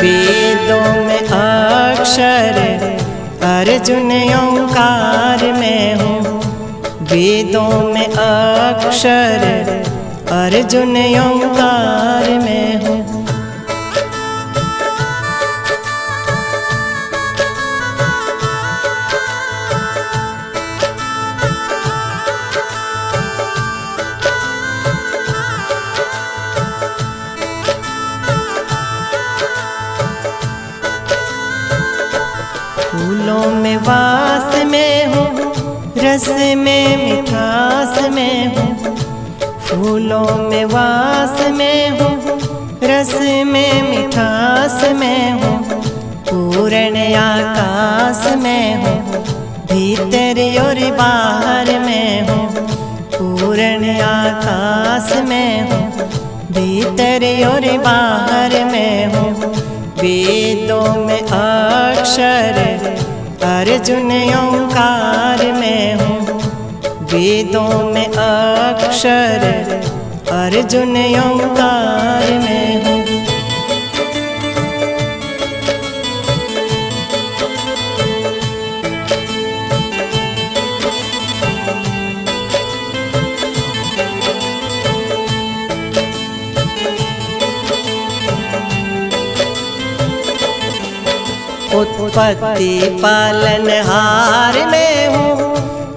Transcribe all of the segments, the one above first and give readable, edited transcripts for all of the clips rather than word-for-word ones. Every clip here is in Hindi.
वेदों में अक्षर अर्जुन ओंकार में हूँ। वेदों में अक्षर अर्जुन ओंकार में हूँ। फूलों में वास में हूँ, रस में मिठास में हूँ। फूलों में वास में हूँ, रस में मिठास में हूँ। पूर्ण आकाश में हूँ, भीतर और बाहर में हूँ। पूर्ण आकाश में हूँ, भीतर और बाहर में हूँ। वेदों में अक्षर अर्जुन ओंकार में हूँ। वेदों में अक्षर अर्जुन ओंकार में हूँ। उत्पत्ति पालनहार में हूँ,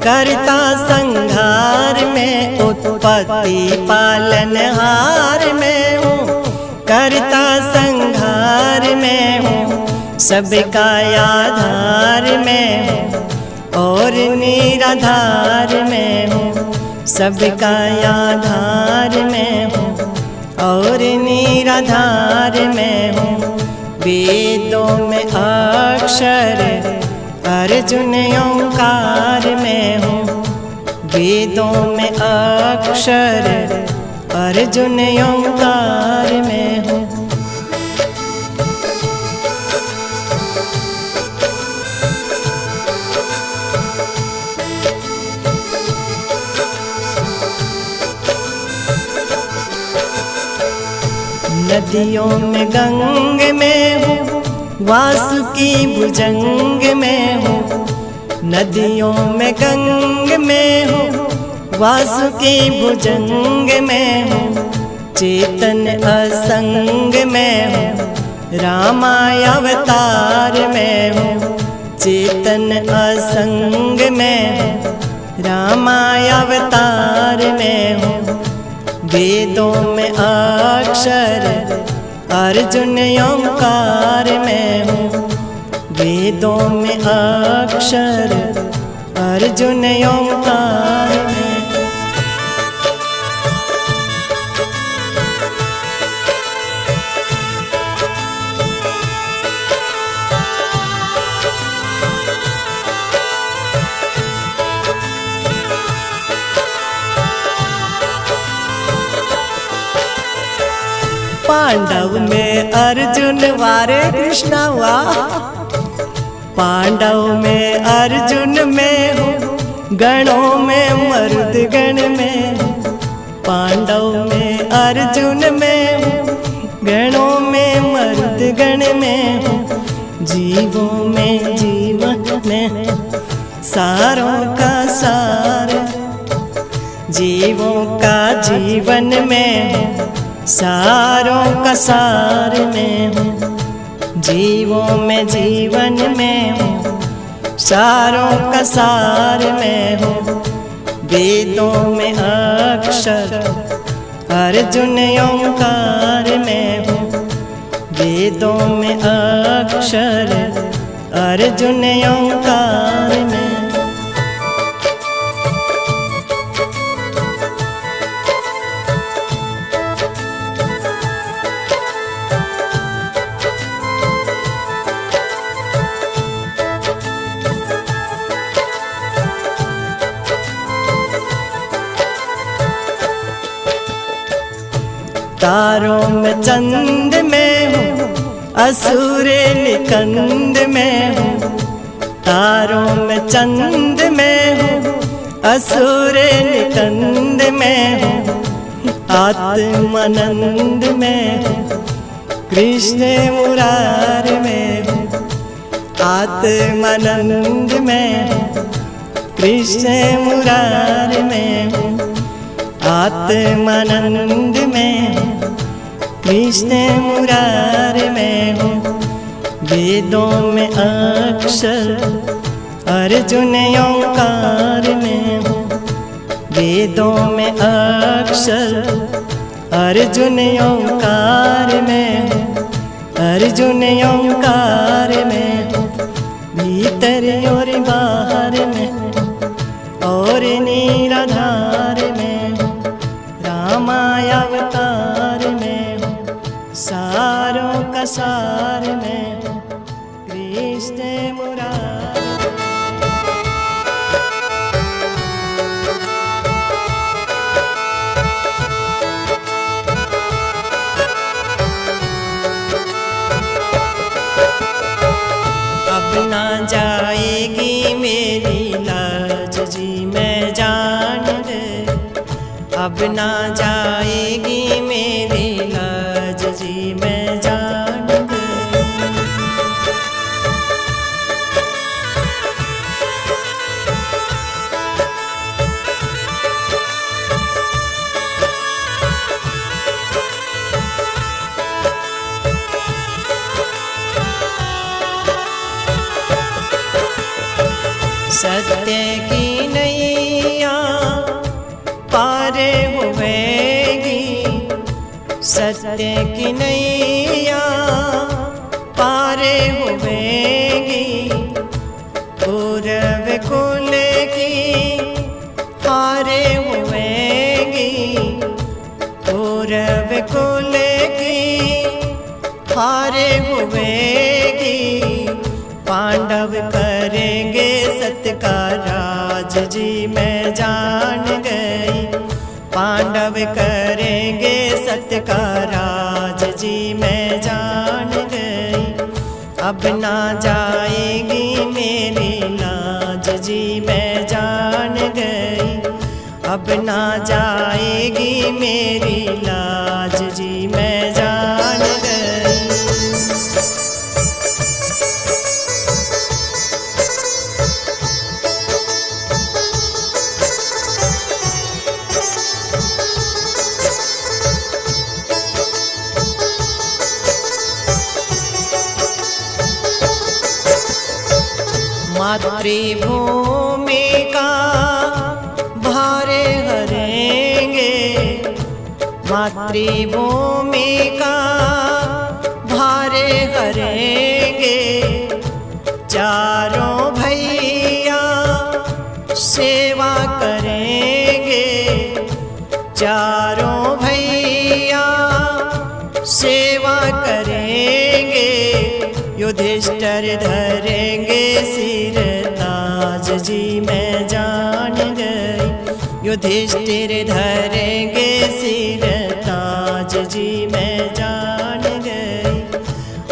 करता संहार में। उत्पत्ति पालनहार में हूँ, करता संहार में हूँ। सबका आधार में हूँ और निराधार में हूँ। सबका आधार में हूँ और निराधार में हूँ। वेदों में अक्षर अर्जुन ओंकार में हूँ। वेदों में अक्षर अर्जुन ओंकार में हूँ। नदियों में गंग में हूँ, वासुकी भुजंग में हूँ। नदियों में गंग में हूँ, वासुकी भुजंग में हूँ। चेतन असंग में हूँ, रामावतार में हूँ। चेतन असंग में हूँ, रामावतार में हूँ। वेदों में अक्षर अर्जुन ओंकार में हूँ। वेदों में अक्षर अर्जुन ओंकार में। पांडव में अर्जुन वारे कृष्णा वाह। पांडव में अर्जुन में हूँ, गणों में मरुद गण में हूँ। पांडव में अर्जुन में हूँ, गणों में मरुद गण में हूँ। जीवों में जीवन में सारों का सार। जीवों का जीवन में हूँ, सारों का सार में हूँ। जीवों में जीवन में हूँ, सारों का सार में हूँ। वेदों में अक्षर अर्जुन ओंकार में हूँ। वेदों में अक्षर अर्जुन ओंकार में। तारों में चंद में हूँ, असुरे निकंद में हूँ। तारों में चंद में हूँ, असुरे निकंद में हूँ। आत्मानंद में हूँ, कृष्ण मुरार में हूँ, आत्मानंद में हूँ। कृष्ण मुरार में हूँ, आत्मानंद में हूँ। कृष्ण मुरार में हूँ, वेदों में अक्षर अर्जुन ओंकार में हूँ। वेदों में अक्षर अर्जुन ओंकार में हूँ। अर्जुन ओंकार में हूँ, भीतर और बाहर में और निराधार में हूँ। रामावतार में हूँ, सारों का सार में हूँ। कृष्ण मुरार ना जाएगी मेरी लाज जी मैं जान गई। अब ना जाएगी मेरी लाज जी मैं जान गई। सत्य की नैया पार होवेगी। सत्य की नैया पार होवेगी। पूरब कुल की हार होवेगी। पूरब कुल की हार होवेगी। पांडव करेंगे सत्य का राज जी मैं जान गई। पांडव करेंगे सत्य का राज जी मैं जान गई। अब ना जाएगी मेरी लाज जी मैं जान गई। अब ना जाएगी मेरी लाज जी मैं जान गई। मातृभूमि का भार हरेंगे। मातृभूमि का भार हरेंगे। चारों भैया सेवा करेंगे। चारों भैया सेवा करेंगे। युधिष्ठिर धरेंगे सिर ताज जी मैं जान गई। युधिष्ठिर धरेंगे सिर ताज जी मैं जान गई।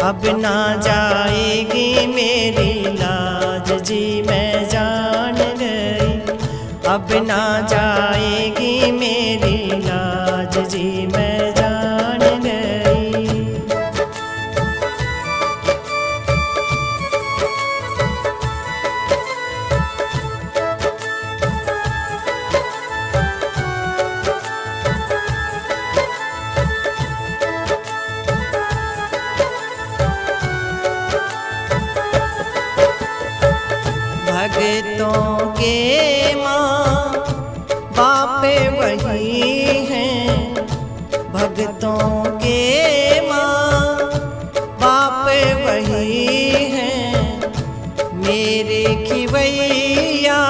अब ना जाएगी मेरी लाज जी मैं जान गई। अब ना जाएगी मेरी लाज जी मैं जान गई। भक्तों के माँ बाप वही हैं। भक्तों के माँ बाप वही हैं। मेरे खिवैया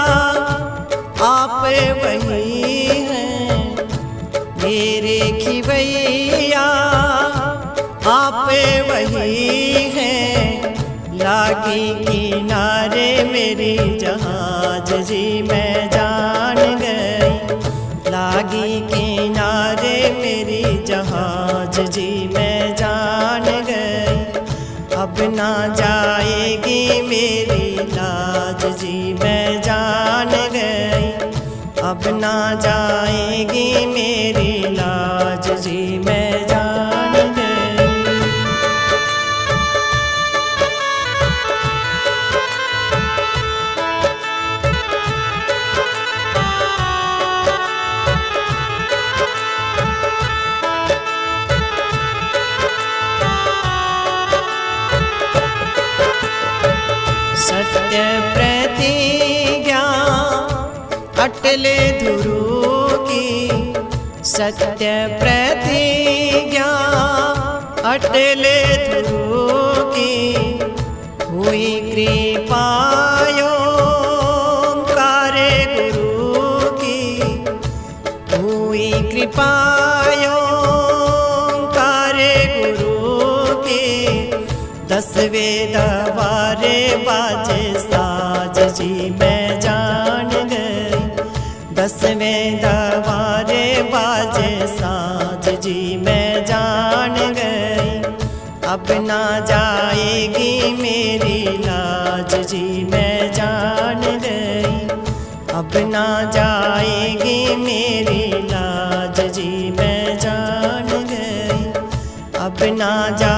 आप वही हैं। मेरे खिवैया आप वही हैं। लागी किनारे मेरी जहाज जी मैं जान गई। लागी किनारे मेरी जहाज जी मैं जान गई। अब ना जाएगी मेरी लाज जी मैं जान गई। अब ना जाएगी मेरी लाज जी मैं जान गई। सत्य प्रतिज्ञा अटल ध्रुव की हुई कृपायो कार्य गुरु की हुई कृपायो कार्य गुरु की 10 दरबारे बाजे साज जी मैं जान गई 10 दरबारे बाजे साज जी मैं जान गई अब ना जाएगी मेरी लाज जी मैं जान गई अब ना जाएगी मेरी लाज जी मैं जान गई अब ना जा